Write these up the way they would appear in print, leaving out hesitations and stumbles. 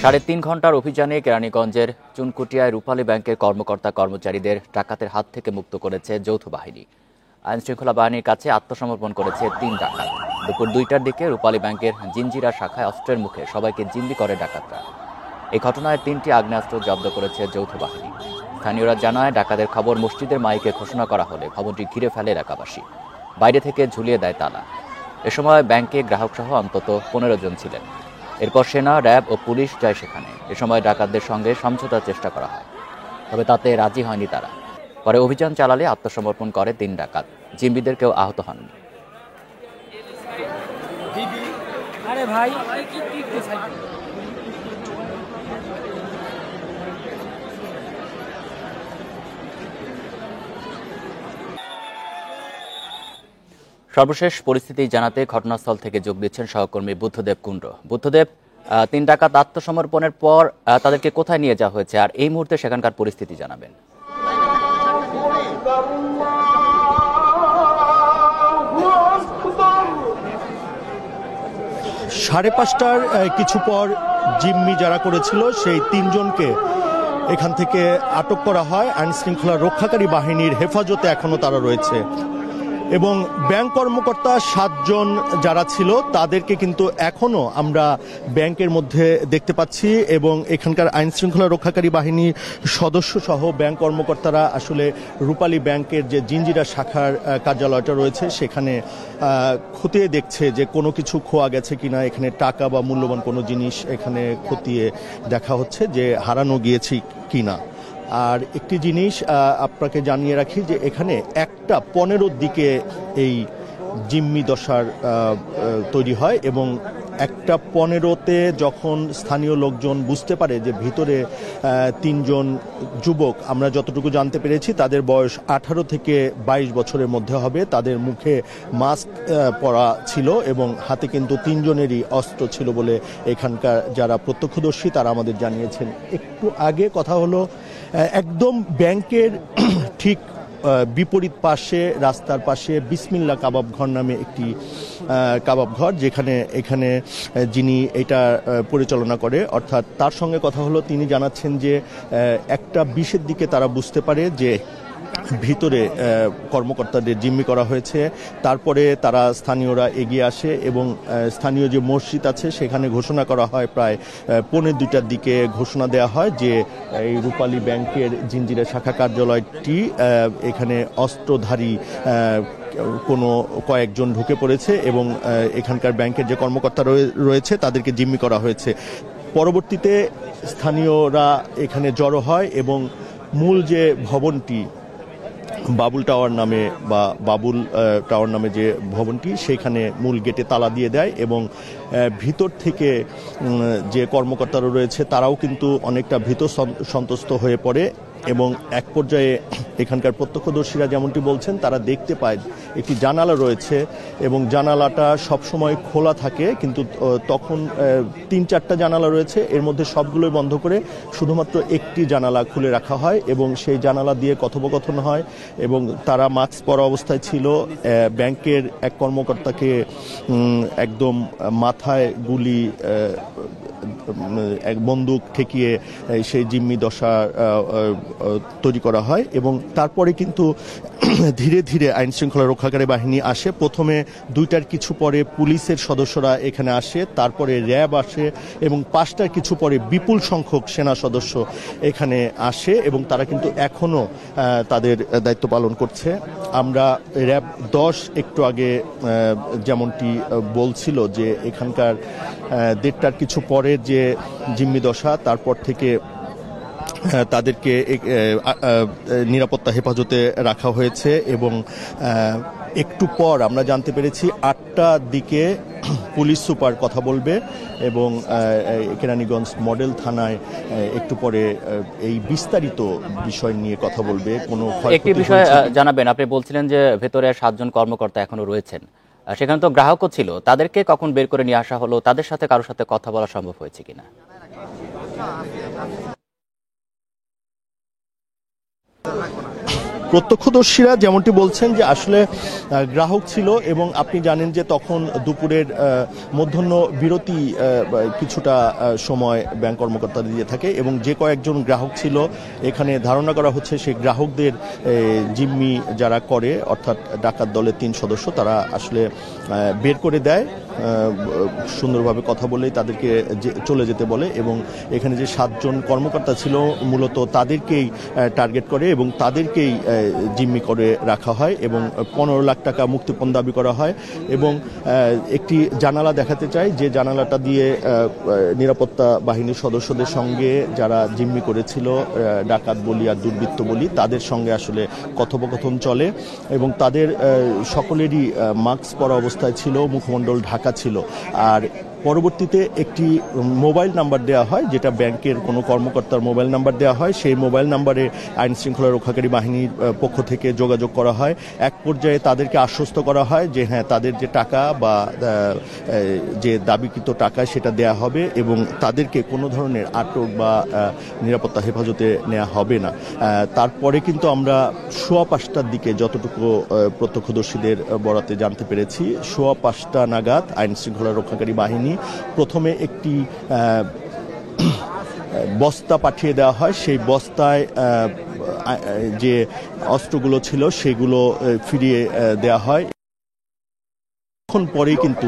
3.5 ঘন্টার অভিযানে কেরানীগঞ্জের চুনকুটিয়ায় রূপালী ব্যাংকের কর্মকর্তা কর্মচারীদের ডাকাতের হাত থেকে মুক্ত করেছে যৌথ বাহিনী। আইনশৃঙ্খলা বাহিনীর কাছে আত্মসমর্পণ করেছে 3 ডাকাত। দুপুর 2টার দিকে রূপালী ব্যাংকের জিঞ্জিরা শাখায় অস্ত্রের মুখে সবাইকে জিম্মি করে ডাকাতরা। এই ঘটনায় 3টি আগ্নেয়াস্ত্র জব্দ করেছে যৌথ বাহিনী। স্থানীয়রা জানায়, ডাকাতের খবর মসজিদের মাইকে ঘোষণা করা হলে ভবনটি ঘিরে ফেলে এলাকাবাসী। বাইরে থেকে ঝুলিয়ে দেয় তালা। এ সময় ব্যাংকে গ্রাহকসহ অন্তত 15 জন ছিলেন। এরপর সেনা, র্যাব ও পুলিশ যায় সেখানে। এ সময় ডাকাতদের সঙ্গে সমঝোতার চেষ্টা করা হয়, তবে তাতে রাজি হয়নি তারা। পরে অভিযান চালালে আত্মসমর্পণ করে 3 ডাকাত। জিম্মিদের কেউ আহত হননি। সর্বশেষ পরিস্থিতি জানাতে ঘটনাস্থল থেকে যোগ দিচ্ছেন সহকর্মী বুদ্ধদেব কুণ্ড। বুদ্ধদেব, 3 ডাকাত আত্মসমর্পণের পর তাদেরকে কোথায় নিয়ে যাওয়া হয়েছে, আর এই মুহূর্তে সেখানকার পরিস্থিতি জানাবেন। 5:30টার কিছু পর জিম্মি যারা করেছিল সেই 3 জনকে এখান থেকে আটক করা হয়। আইন শৃঙ্খলা রক্ষাকারী বাহিনীর হেফাজতে এখনো তারা রয়েছে এবং ব্যাংক কর্মকর্তা 7 জন যারা ছিল তাদেরকে কিন্তু এখনো আমরা ব্যাংকের মধ্যে দেখতে পাচ্ছি এবং এখানকার আইন শৃঙ্খলা রক্ষাকারী বাহিনীর সদস্য সহ ব্যাংক কর্মকর্তারা আসলে রূপালী ব্যাংকের যে জিঞ্জিরা শাখার কার্যালয়টা রয়েছে সেখানে খতিয়ে দেখছে যে কোনো কিছু খোয়া গেছে কিনা, এখানে টাকা বা মূল্যবান কোনো জিনিস এখানে খতিয়ে দেখা হচ্ছে যে হারানো গিয়েছে কিনা। আর একটি জিনিস আপনাকে জানিয়ে রাখি যে এখানে 1:15 দিকে এই জিম্মি দশার তৈরি হয় এবং 1:15-তে যখন স্থানীয় লোকজন বুঝতে পারে যে ভিতরে 3 জন যুবক, আমরা যতটুকু জানতে পেরেছি তাদের বয়স 18 থেকে 22 বছরের মধ্যে হবে, তাদের মুখে মাস্ক পরা ছিল এবং হাতে কিন্তু 3 জনেরই অস্ত্র ছিল বলে এখানকার যারা প্রত্যক্ষদর্শী তারা আমাদের জানিয়েছেন। একটু আগে কথা হলো একদম ব্যাংকের ঠিক বিপরীত পাশে, রাস্তার পাশে বিসমিল্লাহ কাবাব ঘর নামে একটি কাবাব ঘর, এখানে যিনি এটা পরিচালনা করে, অর্থাৎ তার সঙ্গে কথা হলো, তিনি জানাচ্ছেন যে 1:20-এর দিকে তারা বুঝতে পারে যে ভিতরে কর্মকর্তাদের জিম্মি করা হয়েছে। তারপরে তারা স্থানীয়রা এগিয়ে আসে এবং স্থানীয় যে মসজিদ আছে সেখানে ঘোষণা করা হয়, প্রায় 1:45-টার দিকে ঘোষণা দেওয়া হয় যে এই রূপালী ব্যাংকের জিঞ্জিরা শাখা কার্যালয়টি এখানে অস্ত্রধারী কয়েকজন ঢুকে পড়েছে এবং এখানকার ব্যাংকের যে কর্মকর্তা রয়েছে তাদেরকে জিম্মি করা হয়েছে। পরবর্তীতে স্থানীয়রা এখানে জড়ো হয় এবং মূল যে ভবনটি বাবুল টাওয়ার নামে বা বাবুল টাওয়ার নামে যে ভবনটি, সেখানে মূল গেটে তালা দিয়ে দেয় এবং ভিতর থেকে যে কর্মকর্তারা রয়েছে তারাও কিন্তু অনেকটা ভীত সন্ত্রস্ত হয়ে পড়ে এবং এক পর্যায়ে এখানকার প্রত্যক্ষদর্শীরা যেমনটি বলছেন তারা দেখতে পায় একটি জানালা রয়েছে এবং জানালাটা সবসময় খোলা থাকে, কিন্তু তখন 3-4টা জানালা রয়েছে, এর মধ্যে সবগুলোই বন্ধ করে শুধুমাত্র একটি জানালা খুলে রাখা হয় এবং সেই জানালা দিয়ে কথোপকথন হয় এবং তারা মাস্ক পরা অবস্থায় ছিল। ব্যাংকের এক কর্মকর্তাকে একদম মাথায় গুলি, এক বন্দুক ঠেকিয়ে সেই জিম্মি দশা তৈরি করা হয় এবং তারপরে কিন্তু ধীরে ধীরে আইন শৃঙ্খলা রক্ষাকারী বাহিনী আসে। প্রথমে 2টার কিছু পরে পুলিশের সদস্যরা এখানে আসে, তারপরে র্যাব আসে এবং 5টার কিছু পরে বিপুল সংখ্যক সেনা সদস্য এখানে আসে এবং তারা কিন্তু এখনো তাদের দায়িত্ব পালন করছে। আমরা র্যাব 10 একটু আগে যেমনটি বলছিল যে এখানকার 1:30টার কিছু পরের যে জিম্মি দশা, তারপর থেকে তাদেরকে নিরাপত্তা হেফাজতে রাখা হয়েছে এবং একটু পর আমরা জানতে পেরেছি 8টার দিকে পুলিশ সুপার কথা বলবে এবং কেরানীগঞ্জ মডেল থানায় একটু পরে এই বিস্তারিত বিষয় নিয়ে কথা বলবে। একটি বিষয় জানাবেন, আপনি বলছিলেন যে ভেতরে 7 জন কর্মকর্তা এখনো রয়েছেন, সেখানে তো গ্রাহকও ছিল, তাদেরকে কখন বের করে নিয়ে আসা হলো, তাদের সাথে কারোর সাথে কথা বলা সম্ভব হয়েছে কিনা? প্রত্যক্ষদর্শীরা যেমনটি বলছেন যে আসলে গ্রাহক ছিল এবং আপনি জানেন যে তখন দুপুরের মধ্যাহ্ন বিরতি কিছুটা সময় ব্যাংক কর্মকর্তারা দিয়ে থাকে এবং যে কয়েকজন গ্রাহক ছিল এখানে ধারণা করা হচ্ছে সেই গ্রাহকদের জিম্মি যারা করে অর্থাৎ ডাকাত দলের 3 সদস্য তারা আসলে বের করে দেয়, সুন্দরভাবে কথা বলেই তাদেরকে চলে যেতে বলে এবং এখানে যে 7 জন কর্মকর্তা ছিল মূলত তাদেরকেই টার্গেট করে এবং তাদেরকেই জিম্মি করে রাখা হয় এবং 15 লাখ টাকা মুক্তিপণ দাবি করা হয় এবং একটি জানালা দেখাতে চাই যে জানালাটা দিয়ে নিরাপত্তা বাহিনীর সদস্যদের সঙ্গে যারা জিম্মি করেছিল ডাকাত বলি আর দুর্বৃত্ত বলি তাদের সঙ্গে আসলে কথোপকথন চলে এবং তাদের সকলেরই মাস্ক পরা অবস্থায় ছিল, মুখমণ্ডল ঢাকা ছিল। আর পরবর্তীতে একটি মোবাইল নাম্বার দেওয়া হয় যেটা ব্যাংকের কোনো কর্মকর্তার মোবাইল নাম্বার দেওয়া হয়, সেই মোবাইল নাম্বারে আইন শৃঙ্খলা রক্ষাকারী বাহিনীর পক্ষ থেকে যোগাযোগ করা হয়। এক পর্যায়ে তাদেরকে আশ্বস্ত করা হয় যে হ্যাঁ তাদের যে টাকা বা যে দাবিকৃত টাকা সেটা দেয়া হবে এবং তাদেরকে কোনো ধরনের আটক বা নিরাপত্তা হেফাজতে নেওয়া হবে না। তারপরে কিন্তু আমরা 5:15টার দিকে যতটুকু প্রত্যক্ষদর্শীদের বরাতে জানতে পেরেছি 5:15 নাগাদ আইন শৃঙ্খলা রক্ষাকারী বাহিনী প্রথমে একটি বস্তা পাঠিয়ে দেওয়া হয়, সেই বস্তায় যে অস্ত্রগুলো ছিল সেগুলো ফিরিয়ে দেওয়া হয়। এখন পরেই কিন্তু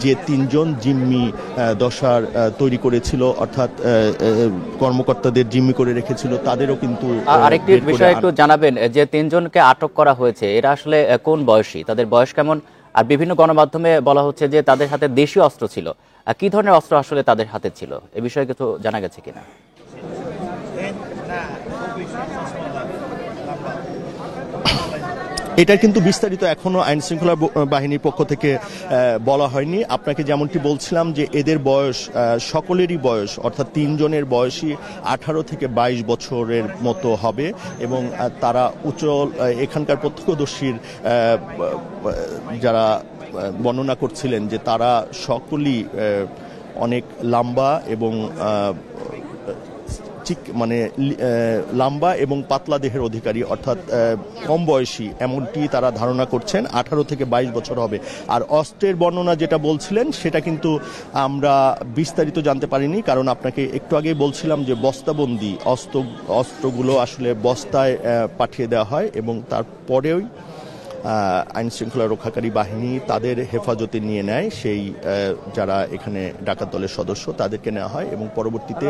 যে 3 জন জিম্মি দশার তৈরি করেছিল অর্থাৎ কর্মকর্তাদের জিম্মি করে রেখেছিল তাদেরও কিন্তু আরেকটি বিষয় একটু জানাবেন যে 3 জনকে আটক করা হয়েছে এরা আসলে কোন বয়সী, তাদের বয়স কেমন? আর বিভিন্ন গণমাধ্যমে বলা হচ্ছে যে তাদের হাতে দেশীয় অস্ত্র ছিল, কি ধরনের অস্ত্র আসলে তাদের হাতে ছিল এ বিষয়ে কিছু জানা গেছে কিনা? এটার কিন্তু বিস্তারিত এখনো আইন শৃঙ্খলা বাহিনীর পক্ষ থেকে বলা হয়নি। আপনাকে যেমনটি বলছিলাম যে এদের বয়স সকলেরই বয়স অর্থাৎ 3 জনের বয়সই 18 থেকে 22 বছরের মতো হবে এবং তারা এখানকার প্রত্যক্ষদর্শীর যারা বর্ণনা করছিলেন যে তারা সকলেই অনেক লম্বা এবং মানে লম্বা এবং পাতলা দেহের অধিকারী অর্থাৎ কম বয়সী এমনটি তারা ধারণা করছেন, 18 থেকে 22 বছর হবে। আর অস্ত্রের বর্ণনা যেটা বলছিলেন সেটা কিন্তু আমরা বিস্তারিত জানতে পারিনি, কারণ আপনাকে একটু আগেই বলছিলাম যে বস্তাবন্দি অস্ত্রগুলো আসলে বস্তায় পাঠিয়ে দেওয়া হয় এবং তারপরেও আইন শৃঙ্খলা রক্ষাকারী বাহিনী তাদের হেফাজতে নিয়ে নেয় সেই যারা এখানে ডাকাত দলের সদস্য তাদেরকে নেওয়া হয় এবং পরবর্তীতে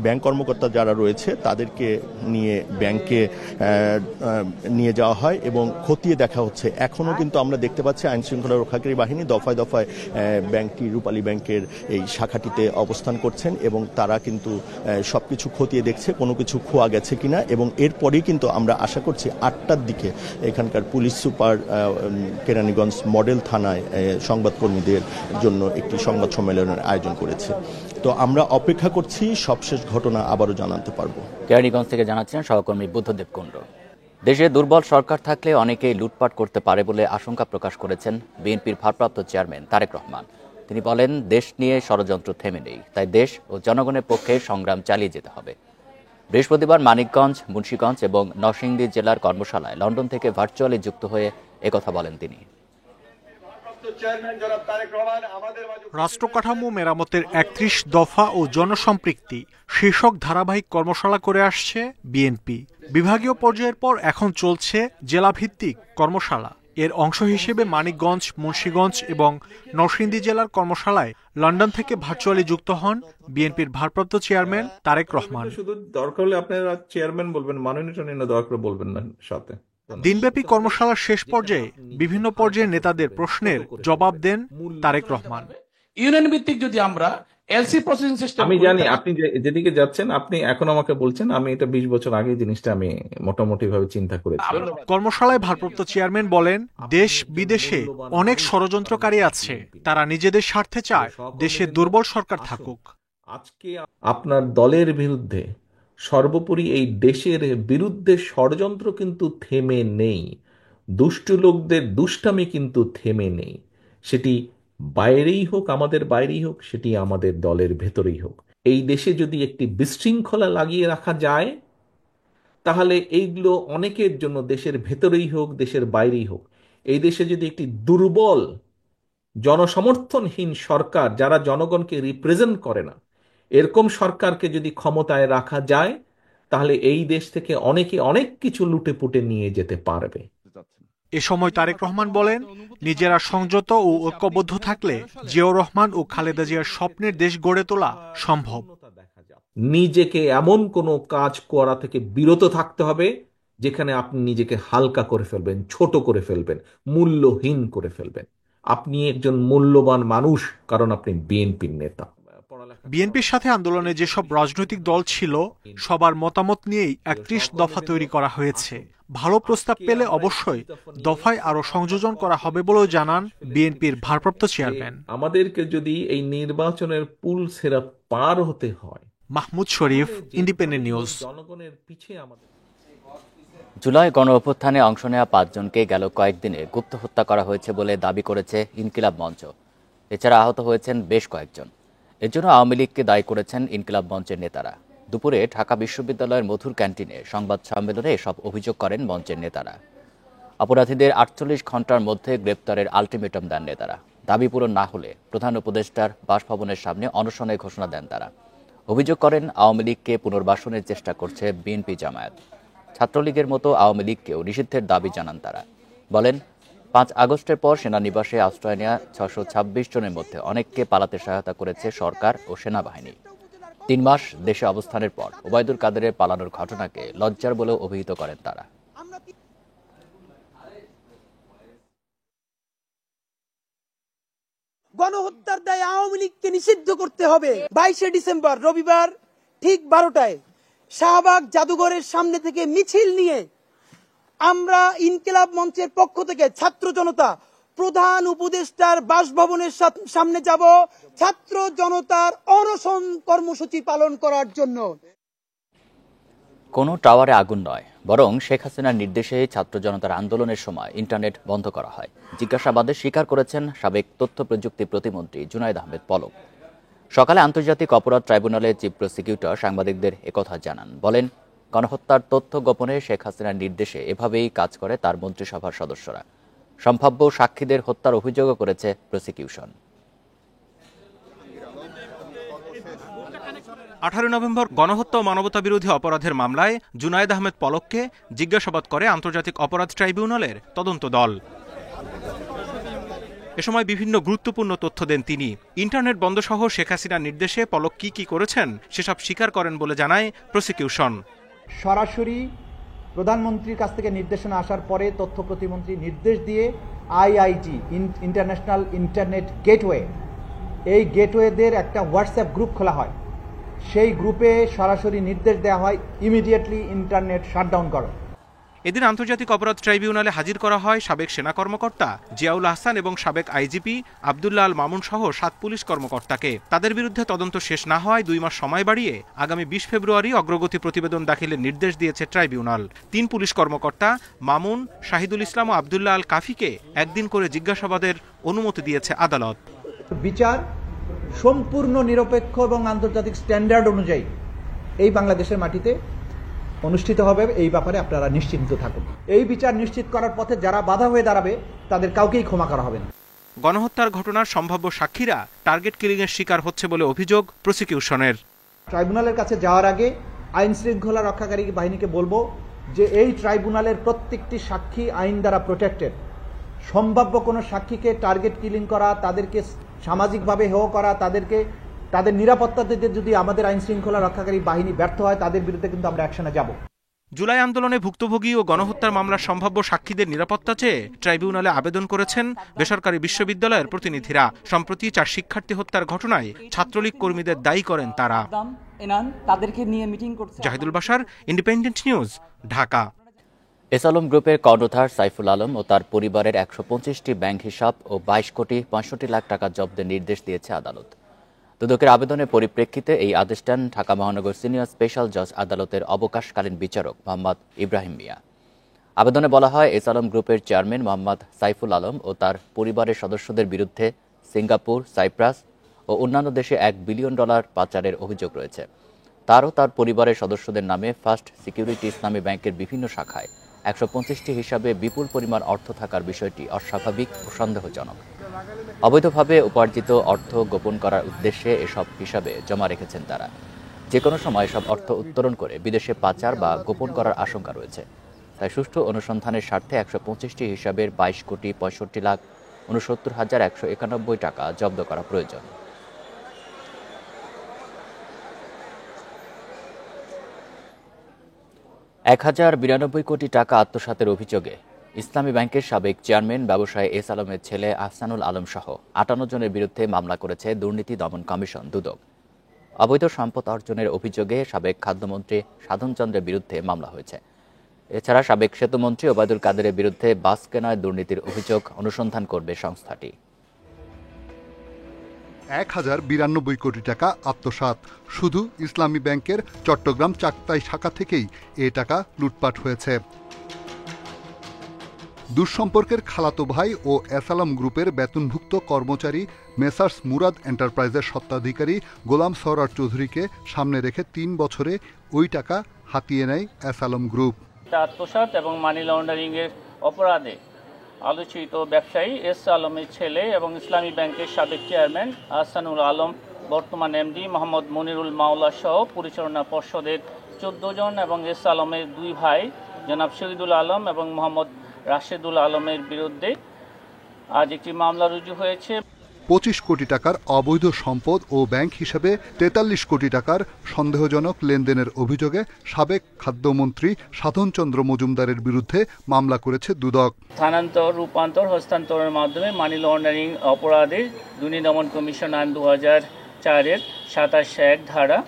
ব্যাংক কর্মকর্তা যারা রয়েছে তাদেরকে নিয়ে ব্যাংকে নিয়ে যাওয়া হয় এবং খতিয়ে দেখা হচ্ছে। এখনও কিন্তু আমরা দেখতে পাচ্ছি আইন শৃঙ্খলা রক্ষাকারী বাহিনী দফায় দফায় ব্যাংকটি রূপালী ব্যাংকের এই শাখাটিতে অবস্থান করছেন এবং তারা কিন্তু সবকিছু খতিয়ে দেখছে কোনো কিছু খোয়া গেছে কিনা এবং এরপরেই কিন্তু আমরা আশা করছি 8টার দিকে এখানকার পুলিশ সুপার কেরানীগঞ্জ মডেল থানায় সংবাদকর্মীদের জন্য একটি সংবাদ সম্মেলনের আয়োজন করেছে। তো আমরা অপেক্ষা করছি সবশেষ ঘটনা আবারও জানাতে পারবো। কেরানীগঞ্জ থেকে জানাচ্ছেন সহকর্মী বুদ্ধদেব কুণ্ড। দেশে দুর্বল সরকার থাকলে অনেকেই লুটপাট করতে পারে বলে আশঙ্কা প্রকাশ করেছেন বিএনপির ভারপ্রাপ্ত চেয়ারম্যান তারেক রহমান। তিনি বলেন দেশ নিয়ে ষড়যন্ত্র থেমে নেই, তাই দেশ ও জনগণের পক্ষে সংগ্রাম চালিয়ে যেতে হবে। বৃহস্পতিবার মানিকগঞ্জ, মুন্সিগঞ্জ এবং নরসিংদী জেলার কর্মশালায় লন্ডন থেকে ভার্চুয়ালি যুক্ত হয়ে একথা বলেন তিনি। রাষ্ট্রকাঠামো মেরামতের ৩১ দফা ও জনসম্পৃক্তি শীর্ষক ধারাবাহিক কর্মশালা করে আসছে বিএনপি। বিভাগীয় পর্যায়ের পর এখন চলছে জেলাভিত্তিক কর্মশালা। এর অংশ হিসেবে মানিকগঞ্জ, মুন্সিগঞ্জ এবং নরসিংদী জেলার কর্মশালায় লন্ডন থেকে ভার্চুয়ালি যুক্ত হন বিএনপির ভারপ্রাপ্ত চেয়ারম্যান তারেক রহমান। শুধু দরকার হলে আপনারা চেয়ারম্যান বলবেন, মাননীয় দরকার বলবেন না সাথে। দিনব্যাপী কর্মশালার শেষ পর্যায়ে বিভিন্ন পর্যায়ের নেতাদের প্রশ্নের জবাব দেন তারেক রহমান। ইউনিয়ন ভিত্তিক যদি আমরা এলসি প্রসেসিং সিস্টেম, আমি জানি আপনি যেদিকে যাচ্ছেন, আপনি এখন আমাকে বলছেন, আমি এটা 20 বছর আগে জিনিসটা আমি মোটামুটি ভাবে চিন্তা করেছি। কর্মশালায় ভারপ্রাপ্ত চেয়ারম্যান বলেন দেশ বিদেশে অনেক ষড়যন্ত্রকারী আছে, তারা নিজেদের স্বার্থে চায় দেশে দুর্বল সরকার থাকুক। আজকে আপনার দলের বিরুদ্ধে, সর্বোপরি এই দেশের বিরুদ্ধে ষড়যন্ত্র কিন্তু থেমে নেই, দুষ্টু লোকদের দুষ্টামি কিন্তু থেমে নেই। সেটি বাইরেই হোক, আমাদের বাইরেই হোক, সেটি আমাদের দলের ভেতরেই হোক। এই দেশে যদি একটি বিশৃঙ্খলা লাগিয়ে রাখা যায়, তাহলে এইগুলো অনেকের জন্য দেশের ভেতরেই হোক দেশের বাইরেই হোক, এই দেশে যদি একটি দুর্বল জনসমর্থনহীন সরকার যারা জনগণকে রিপ্রেজেন্ট করে না, এরকম সরকারকে যদি ক্ষমতায় রাখা যায়, তাহলে এই দেশ থেকে অনেকে অনেক কিছু লুটে পুটে নিয়ে যেতে পারবে। এ সময় তারেক রহমান বলেন, নিজেরা সংযত ও ঐক্যবদ্ধ থাকলে জিয়াউর রহমান ও খালেদা জিয়ার স্বপ্নের দেশ গড়ে তোলা সম্ভব। নিজেকে এমন কোনো কাজ করা থেকে বিরত থাকতে হবে যেখানে আপনি নিজেকে হালকা করে ফেলবেন, ছোট করে ফেলবেন, মূল্যহীন করে ফেলবেন। আপনি একজন মূল্যবান মানুষ, কারণ আপনি বিএনপির নেতা। বিএনপির সাথে আন্দোলনে যেসব রাজনৈতিক দল ছিল সবার মতামত নিয়েই ৩১ দফা তৈরি করা হয়েছে। ভালো প্রস্তাব পেলে অবশ্যই দফায় আরো সংযোজন করা হবে বলেও জানান বিএনপির ভারপ্রাপ্ত চেয়ারম্যান। আমাদেরকে যদি এই নির্বাচনের পুল সেরা পার হতে হয়। মাহমুদ শরীফ, ইন্ডিপেন্ডেন্ট নিউজ। জনগণের পিছে আমাদের জুলাই গণ অভ্যুত্থানে অংশ নেওয়া ৫ জনকে গেল কয়েকদিনে গুপ্ত হত্যা করা হয়েছে বলে দাবি করেছে ইনকিলাব মঞ্চ। এছাড়া আহত হয়েছেন বেশ কয়েকজন। এর জন্য আওয়ামী লীগকে দায়ী করেছেন ইনকিলাব মঞ্চের নেতারা। দুপুরে ঢাকা বিশ্ববিদ্যালয়ের মধুর ক্যান্টিনে সংবাদ সম্মেলনে এসব অভিযোগ করেন মঞ্চের নেতারা। অপরাধীদের ৪৮ ঘণ্টার মধ্যে গ্রেপ্তারের আলটিমেটাম দেন নেতারা। দাবি পূরণ না হলে প্রধান উপদেষ্টার বাসভবনের সামনে অনশনের ঘোষণা দেন তারা। অভিযোগ করেন আওয়ামী লীগকে পুনর্বাসনের চেষ্টা করছে বিএনপি জামায়াত। ছাত্রলীগের মতো আওয়ামী লীগকেও নিষিদ্ধের দাবি জানান তারা। বলেন, ৫ আগস্টের পর সেনানিবাসে আশ্রয় নেওয়া ৬২৬ জনের মধ্যে অনেককে পালাতে সহায়তা করেছে সরকার ও সেনাবাহিনী। ৩ মাস দেশে অবস্থানের পর ওবায়দুল কাদেরের পালানোর ঘটনাকে লজ্জার বলেও অভিহিত করেন তারা। গণহত্যার দায়ে আওয়ামী লীগকে নিষিদ্ধ করতে হবে। ২২শে ডিসেম্বর রবিবার ঠিক ১২টায় শাহবাগ জাদুঘরের সামনে থেকে মিছিল নিয়ে আমরা ইনকিলাব মঞ্চের পক্ষ থেকে ছাত্র জনতা প্রধান উপদেষ্টার বাসভবনের সামনে যাব ছাত্র জনতার অনশন কর্মসূচি পালন করার জন্য। কোনো টাওয়ারে আগুন নয়, বরং শেখ হাসিনার নির্দেশে ছাত্র জনতার আন্দোলনের সময় ইন্টারনেট বন্ধ করা হয়। জিজ্ঞাসাবাদে স্বীকার করেছেন সাবেক তথ্য প্রযুক্তি প্রতিমন্ত্রী জুনায়েদ আহমেদ পলক। সকালে আন্তর্জাতিক অপরাধ ট্রাইব্যুনালের চিফ প্রসিকিউটর সাংবাদিকদের একথা জানান। বলেন, গণহত্যার তথ্য গোপনে শেখ হাসিনার নির্দেশে এভাবেই কাজ করে তার মন্ত্রিসভার সদস্যরা। সম্ভাব্য সাক্ষীদের হত্যার অভিযোগও করেছে প্রসিকিউশন। 18 নভেম্বর গণহত্যা ও মানবতাবিরোধী অপরাধের মামলায় জুনায়েদ আহমেদ পলককে জিজ্ঞাসাবাদ করে আন্তর্জাতিক অপরাধ ট্রাইব্যুনালের তদন্ত দল। এ সময় বিভিন্ন গুরুত্বপূর্ণ তথ্য দেন তিনি। ইন্টারনেট বন্ধসহ শেখ হাসিনার নির্দেশে পলক কি করেছেন সেসব স্বীকার করেন বলে জানায় প্রসিকিউশন। সরাসরি প্রধানমন্ত্রীর কাছ থেকে নির্দেশনা আসার পরে তথ্য প্রতিমন্ত্রী নির্দেশ দিয়ে আইআইটি ইন্টারন্যাশনাল ইন্টারনেট গেটওয়ে, এই গেটওয়েদের একটা হোয়াটসঅ্যাপ গ্রুপ খোলা হয়। সেই গ্রুপে সরাসরি নির্দেশ দেওয়া হয় ইমিডিয়েটলি ইন্টারনেট শাটডাউন করো। এদিন আন্তর্জাতিক অপরাধ ট্রাইব্যুনালে হাজির করা হয় সাবেক সেনা কর্মকর্তা জিয়াউল আহসান এবং সাবেক আইজিপি আব্দুল্লাহ আল মামুন সহ ৭ পুলিশ কর্মকর্তাকে। তাদের বিরুদ্ধে তদন্ত শেষ না হওয়ায় ২ মাস সময় বাড়িয়ে আগামী ২০ ফেব্রুয়ারি অগ্রগতি প্রতিবেদন দাখিলের নির্দেশ দিয়েছে ট্রাইব্যুনাল। ৩ পুলিশ কর্মকর্তা মামুন, শাহিদুল ইসলাম ও আব্দুল্লাহ আল কাফিকে একদিন করে জিজ্ঞাসাবাদের অনুমতি দিয়েছে আদালত। বিচার সম্পূর্ণ নিরপেক্ষ এবং আন্তর্জাতিক স্ট্যান্ডার্ড অনুযায়ী এই বাংলাদেশের মাটিতে অনুষ্ঠিত হবে, এই ব্যাপারে আপনারা নিশ্চিন্ত থাকুন। এই বিচার নিশ্চিত করার পথে যারা বাধা হয়ে দাঁড়াবে তাদের কাউকেই ক্ষমা করা হবে না। গণহত্যার ঘটনার সম্ভাব্য সাক্ষীরা টার্গেট কিলিং এর শিকার হচ্ছে বলে অভিযোগ প্রসিকিউশনের। ট্রাইব্যুনালের কাছে যাওয়ার আগে আইন শৃঙ্খলা রক্ষাকারী বাহিনীকে বলবো যে এই ট্রাইব্যুনালের প্রত্যেকটি সাক্ষী আইন দ্বারা প্রোটেক্টেড। সম্ভাব্য কোনো সাক্ষীকে টার্গেট কিলিং করা, তাদেরকে সামাজিকভাবে হেয় করা, তাদের নিরাপত্তা দিতে যদি আমাদের আইন শৃঙ্খলা রক্ষাকারী বাহিনী ব্যর্থ হয় তাদের বিরুদ্ধে কিন্তু আমরা অ্যাকশনে যাব। জুলাই আন্দোলনে ভুক্তভোগী ও গণহত্যার মামলার সম্ভাব্য সাক্ষীদের নিরাপত্তা চেয়ে ট্রাইব্যুনালে আবেদন করেছেন বেসরকারি বিশ্ববিদ্যালয়ের প্রতিনিধিরা। সম্প্রতি 4 শিক্ষার্থী হত্যার ঘটনায় ছাত্রলীগ কর্মীদের দায়ী করেন তারা। Zahidul Bashar, Independent News, Dhaka. S Alam গ্রুপের কর্ণধার সাইফুল আলম ও তার পরিবারের ১২৫টি ব্যাংক হিসাব ও ২২ কোটি ৬৫ লাখ টাকা জব্দের নির্দেশ দিয়েছে আদালত। দুদকের আবেদনের পরিপ্রেক্ষিতে এই আদেশ দেন ঢাকা মহানগর সিনিয়র স্পেশাল জজ আদালতের অবকাশকালীন বিচারক মোহাম্মদ ইব্রাহিম মিয়া। আবেদনে বলা হয়, এস আলম গ্রুপের চেয়ারম্যান মোহাম্মদ সাইফুল আলম ও তার পরিবারের সদস্যদের বিরুদ্ধে সিঙ্গাপুর, সাইপ্রাস ও অন্যান্য দেশে $1 বিলিয়ন পাচারের অভিযোগ রয়েছে। তার ও তার পরিবারের সদস্যদের নামে ফার্স্ট সিকিউরিটি ইসলামী ব্যাংকের বিভিন্ন শাখায় 125টি হিসাবে বিপুল পরিমাণ অর্থ থাকার বিষয়টি অস্বাভাবিক ও সন্দেহজনক। অবৈধভাবে উপার্জিত অর্থ গোপন করার উদ্দেশ্যে এসব হিসাবে জমা রেখেছেন তারা। যে কোনো সময় সব অর্থ উত্তোলন করে বিদেশে পাচার বা গোপন করার আশঙ্কা রয়েছে। তাই সুষ্ঠু অনুসন্ধানের স্বার্থে 125টি হিসাবের 22,65,69,191 টাকা জব্দ করা প্রয়োজন। $1,092 কোটি টাকা আত্মসাতের অভিযোগে ইসলামী ব্যাংকের সাবেক চেয়ারম্যান ব্যবসায়ী এস আলমের ছেলে আহসানুল আলম সহ 58 জনের বিরুদ্ধে মামলা করেছে দুর্নীতি দমন কমিশন দুদক। অবৈধ সম্পদ অর্জনের অভিযোগে সাবেক খাদ্যমন্ত্রী সাধন চন্দ্রের বিরুদ্ধে মামলা হয়েছে। এছাড়া সাবেক সেতুমন্ত্রী ওবায়দুল কাদেরের বিরুদ্ধে বাস কেনায় দুর্নীতির অভিযোগ অনুসন্ধান করবে সংস্থাটি। 1,092 কোটি টাকা আত্মসাৎ। শুধু ইসলামী ব্যাংকের চট্টগ্রাম চাকতাই শাখা থেকেই এ টাকা লুটপাট হয়েছে। দুঃসম্পর্কের খালাতো ভাই ও এসালাম গ্রুপের বেতনভুক্ত কর্মচারী মেসার্স মুরাদ এন্টারপ্রাইজের স্বত্বাধিকারী গোলাম সরার চৌধুরীকে সামনে রেখে 3 বছরে ওই টাকা হাতিয়ে নেয় এসালাম গ্রুপ। আত্মসাৎ এবং মানি লন্ডারিং এর অপরাধে আলোচিত ব্যবসায়ী এস আলমের ছেলে এবং ইসলামী ব্যাংকের সাবেক চেয়ারম্যান আহসানুল আলম, বর্তমান এমডি মোহাম্মদ মনিরুল মাওলা সহ পরিচালনা পর্ষদের 14 জন এবং এস আলমের 2 ভাই জনাব শহীদুল আলম এবং মোহাম্মদ রাশেদুল আলমের বিরুদ্ধে আজ একটি মামলা রুজু হয়েছে। 25 কোটি টাকার অবৈধ সম্পদ ও ব্যাংক হিসাবে 43 কোটি টাকার সন্দেহজনক লেনদেনের অভিযোগে সাবেক খাদ্যমন্ত্রী সাধন চন্দ্র মজুমদারের বিরুদ্ধে মামলা করেছে দুদক। স্থানান্তর, রূপান্তর, হস্তান্তরের মাধ্যমে মানি লন্ডারিং অপরাধে দুর্নীতি দমন কমিশন আইন 2004-এর 27(1) ধারা,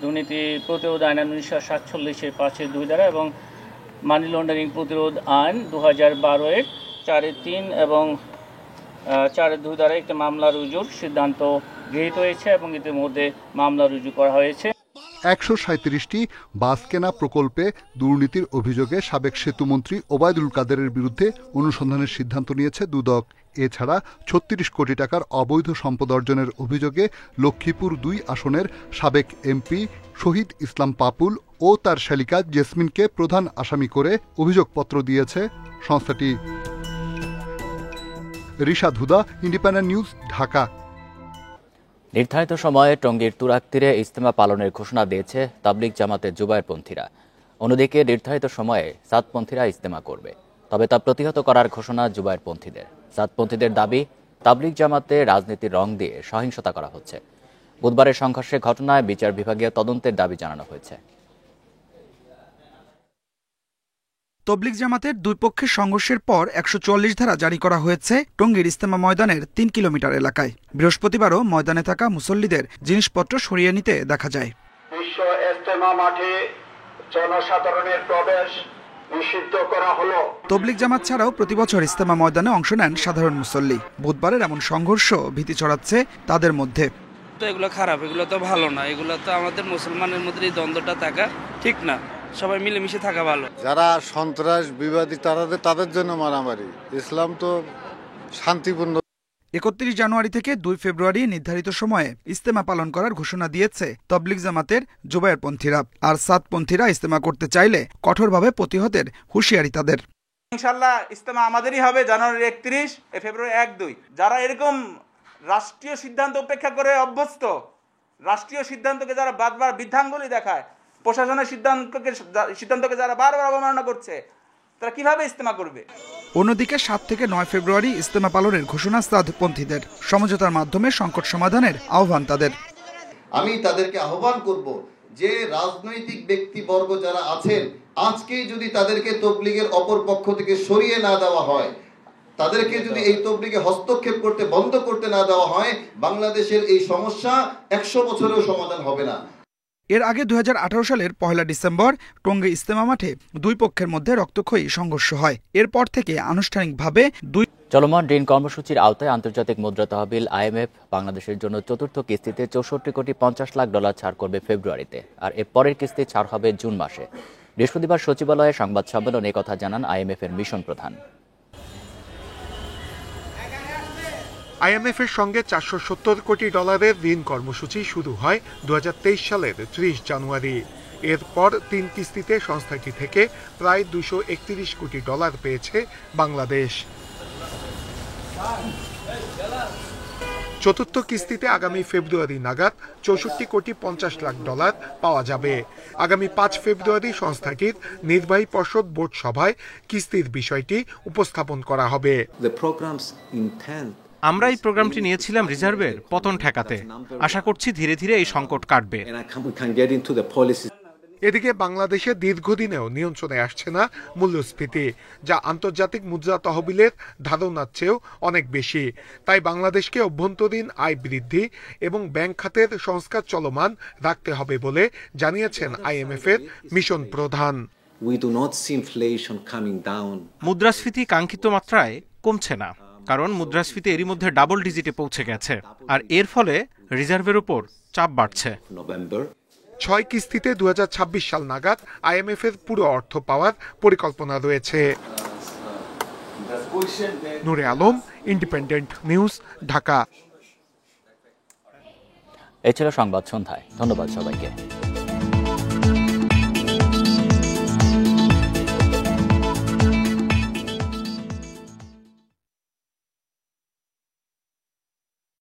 দুর্নীতি প্রতিরোধ আইন 1947-এর 5(2) ধারা এবং মানি লন্ডারিং প্রতিরোধ আইন 2012-এর 4(3) এবং 4(2) দ্বারা একটি মামলা রুজুর সিদ্ধান্ত গৃহীত হয়েছে এবং ইতিমধ্যে মামলা রুজু করা হয়েছে। 137টি বাস কেনা প্রকল্পে দুর্নীতির অভিযোগে সাবেক সেতুমন্ত্রী ওবায়দুল কাদেরের বিরুদ্ধে অনুসন্ধানের সিদ্ধান্ত নিয়েছে দুদক। এছাড়া 36 কোটি টাকার অবৈধ সম্পদ অর্জনের অভিযোগে লক্ষ্মীপুর 2 আসনের সাবেক এমপি শহীদ ইসলাম পাপুল ও তার শালিকা জেসমিনকে প্রধান আসামি করে অভিযোগপত্র দিয়েছে সংস্থাটি। রিশাদ হুদা, ইন্ডিপেন্ডেন্ট নিউজ, ঢাকা। নির্ধারিত সময়ে টঙ্গীর তুরাগ তীরে ইজতেমা পালনের ঘোষণা দিয়েছে তাবলিগ জামাতের জুবায়েরপন্থীরা। অন্যদিকে নির্ধারিত সময়ে সাদপন্থীরা ইজতেমা করবে, তবে তা প্রতিহত করার ঘোষণা জুবায়েরপন্থীদের। সাদপন্থীদের দাবি, তাবলিগ জামাতে রাজনীতির রং দিয়ে সহিংসতা করা হচ্ছে। বুধবারের সংঘর্ষের ঘটনায় বিচার বিভাগীয় তদন্তের দাবি জানানো হয়েছে। তবলিগ জামাতের দুই পক্ষের সংঘর্ষের পর 144 ধারা জারি করা হয়েছে টঙ্গীর ইজতেমা ময়দানের 3 কিলোমিটার এলাকায়। বৃহস্পতিবারও ময়দানে থাকা মুসল্লিদের জিনিসপত্র সরিয়ে নিতে দেখা যায়। বিশ্ব ইজতেমা মাঠে জনসাধারণের প্রবেশ নিষিদ্ধ করা হলো। তবলিগ জামাত ছাড়াও প্রতিবছর ইজতেমা ময়দানে অংশ নেন সাধারণ মুসল্লি। বুধবারের এমন সংঘর্ষ ভীতি ছড়াচ্ছে তাদের মধ্যে। তো এগুলো খারাপ, এগুলো তো ভালো না, এগুলো তো আমাদের মুসলমানের মধ্যে এই দ্বন্দ্বটা থাকা ঠিক না, সবাই মিলেমিশে থাকা ভালো। যারা সন্ত্রাস বিবাদী তাদের জন্য মারামারি, ইসলাম তো শান্তিপূর্ণ। 31 জানুয়ারি থেকে 2 ফেব্রুয়ারি নির্ধারিত সময়ে ইজতেমা পালন করার ঘোষণা দিয়েছে তবলিগ জামাতের জুবায়েরপন্থীরা। আর সাদপন্থীরা ইজতেমা করতে চাইলে কঠোরভাবে প্রতিহতের হুঁশিয়ারি তাদের। ইনশাআল্লাহ ইজতেমা আমাদেরই হবে জানুয়ারি 31, ফেব্রুয়ারি 1-2। যারা এরকম রাষ্ট্রীয় সিদ্ধান্ত উপেক্ষা করে অভ্যস্ত, রাষ্ট্রীয় সিদ্ধান্তকে যারা বারবার বৃদ্ধাঙ্গুলি দেখায়, প্রশাসনের সিদ্ধান্তকে যারা বারবার অবমাননা করছে, তারা কিভাবে ইজতেমা করবে? অন্যদিকে 7 থেকে 9 ফেব্রুয়ারি ইজতেমা পালনের ঘোষণা সাদপন্থীদের। সমঝোতার মাধ্যমে সংকট সমাধানের আহ্বান তাদের। আমি তাদেরকে আহ্বান করব যে রাজনৈতিক ব্যক্তিবর্গ যারা আছেন, আজকেই যদি তাদেরকে তবলিগের অপর পক্ষ থেকে সরিয়ে না দেওয়া হয়, তাদেরকে যদি এই তবলিগে হস্তক্ষেপ করতে বন্ধ করতে না দেওয়া হয়, বাংলাদেশের এই সমস্যা 100 বছরেও সমাধান হবে না। এর আগে 2018 সালের 1 ডিসেম্বর টঙ্গী ইজতেমা মাঠে দুই পক্ষের মধ্যে রক্তক্ষয়ী সংঘর্ষ হয়। এরপর থেকে আনুষ্ঠানিকভাবে চলমান ঋণ কর্মসূচির আওতায় আন্তর্জাতিক মুদ্রা তহবিল IMF বাংলাদেশের জন্য চতুর্থ কিস্তিতে $64.50 ছাড় করবে ফেব্রুয়ারিতে, আর এর পরের কিস্তি ছাড় হবে জুন মাসে। বৃহস্পতিবার সচিবালয়ে সংবাদ সম্মেলনে কথা জানান IMF এর মিশন প্রধান। আইএমএফ এর সঙ্গে 470 কোটি ডলারের ঋণ কর্মসূচি শুরু হয় 2023 সালের 30 জানুয়ারি। এরপর 3 কিস্তিতে সংস্থাটি থেকে প্রায় 231 কোটি ডলার পেয়েছে বাংলাদেশ। চতুর্থ কিস্তিতে আগামী ফেব্রুয়ারি নাগাদ 64 কোটি 50 লাখ ডলার পাওয়া যাবে। আগামী 5 ফেব্রুয়ারি সংস্থাটির নির্বাহী পর্ষদ বোর্ড সভায় কিস্তির বিষয়টি উপস্থাপন করা হবে। আমরা এই প্রোগ্রামটি নিয়েছিলাম রিজার্ভের পতন ঠেকাতে। আশা করছি ধীরে ধীরে এই সংকট কাটবে। এদিকে বাংলাদেশে দীর্ঘদিনেও নিয়ন্ত্রণে আসছে না মূল্যস্ফীতি, যা আন্তর্জাতিক মুদ্রা তহবিলের ধারণার চেয়েও অনেক বেশি। তাই বাংলাদেশকে অভ্যন্তরীণ আয় বৃদ্ধি এবং ব্যাংক খাতের সংস্কার চলমান রাখতে হবে বলে জানিয়েছেন আইএমএফ এর মিশন প্রধান। মুদ্রাস্ফীতি কাঙ্ক্ষিত মাত্রায় কমছে না, কারণ মুদ্রাস্ফীতি এরই মধ্যে ডাবল ডিজিটে পৌঁছে গেছে, আর এর ফলে রিজার্ভের উপর চাপ বাড়ছে। 6 কিস্তিতে 2026 সাল নাগাদ আইএমএফ এর পুরো অর্থ পাওয়ার পরিকল্পনা রয়েছে। নূরে আলম, ইন্ডিপেন্ডেন্ট নিউজ, ঢাকা। এই ছিল সংবাদ সন্ধ্যায়। ধন্যবাদ সবাইকে।